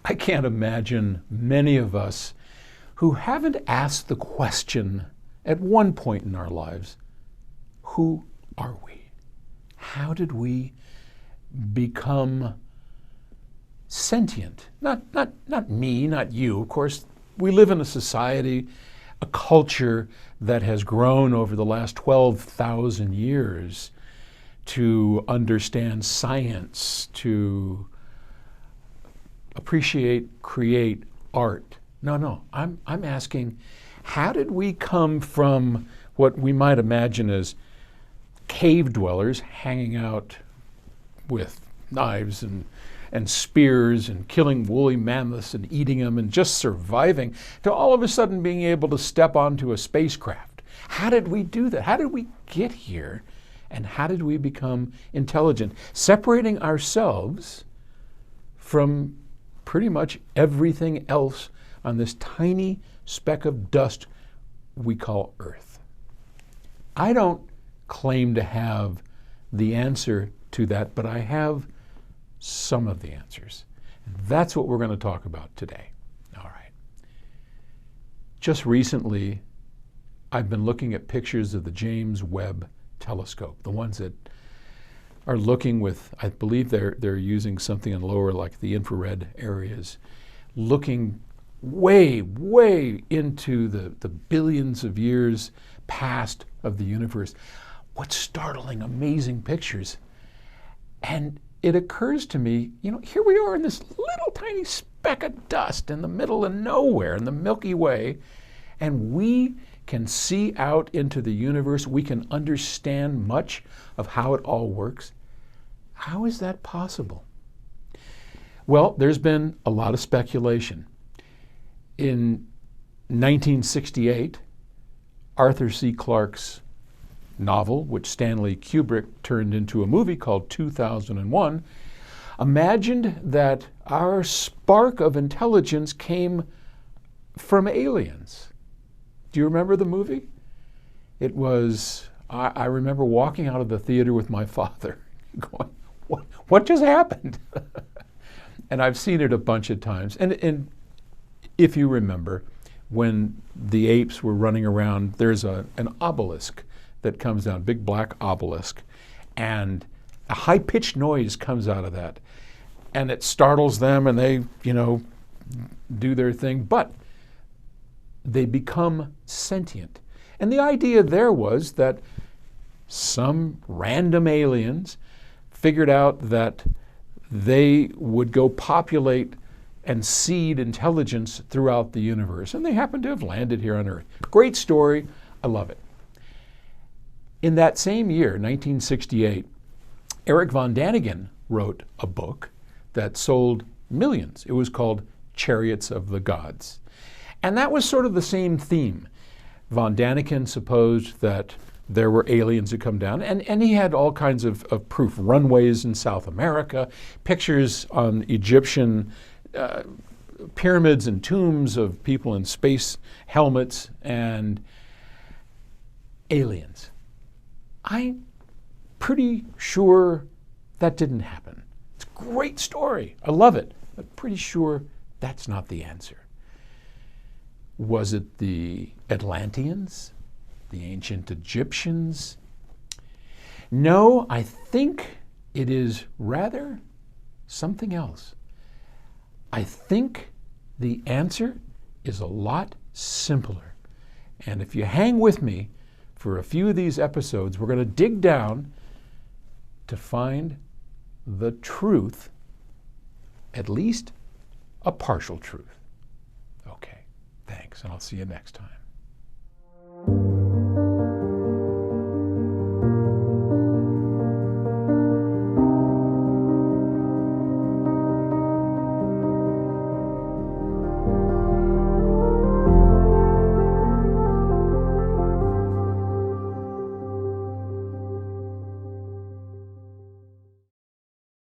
I can't imagine many of us who haven't asked the question at one point in our lives, who are we? How did we become sentient? Not me, not you. Of course, we live in a society, a culture that has grown over the last 12,000 years to understand science, to appreciate, create art. No, I'm asking, how did we come from what we might imagine as cave dwellers hanging out with knives and spears and killing woolly mammoths and eating them and just surviving, to all of a sudden being able to step onto a spacecraft? How did we do that? How did we get here? And how did we become intelligent? Separating ourselves from pretty much everything else on this tiny speck of dust we call Earth. I don't claim to have the answer to that, but I have some of the answers. And that's what we're going to talk about today. All right. Just recently, I've been looking at pictures of the James Webb Telescope, the ones that are looking with, I believe they're using something in lower, like the infrared areas, looking way into the billions of years past of the universe. What startling, amazing pictures. And it occurs to me, here we are in this little tiny speck of dust in the middle of nowhere in the Milky Way, and we can see out into the universe. We can understand much of how it all works. How is that possible? Well, there's been a lot of speculation. In 1968, Arthur C. Clarke's novel, which Stanley Kubrick turned into a movie called 2001, imagined that our spark of intelligence came from aliens. Do you remember the movie? It was, I remember walking out of the theater with my father going, what just happened? And I've seen it a bunch of times. And if you remember, when the apes were running around, there's an obelisk that comes down, big black obelisk, and a high-pitched noise comes out of that. And it startles them, and they, do their thing, but they become sentient. And the idea there was that some random aliens figured out that they would go populate and seed intelligence throughout the universe. And they happen to have landed here on Earth. Great story. I love it. In that same year, 1968, Eric von Daniken wrote a book that sold millions. It was called Chariots of the Gods. And that was sort of the same theme. Von Daniken supposed that there were aliens that come down, and he had all kinds of proof. Runways in South America, pictures on Egyptian pyramids and tombs of people in space helmets, and aliens. I'm pretty sure that didn't happen. It's a great story. I love it. But pretty sure that's not the answer. Was it the Atlanteans? The ancient Egyptians? No, I think it is rather something else. I think the answer is a lot simpler. And if you hang with me for a few of these episodes, we're going to dig down to find the truth, at least a partial truth. Okay, thanks, and I'll see you next time.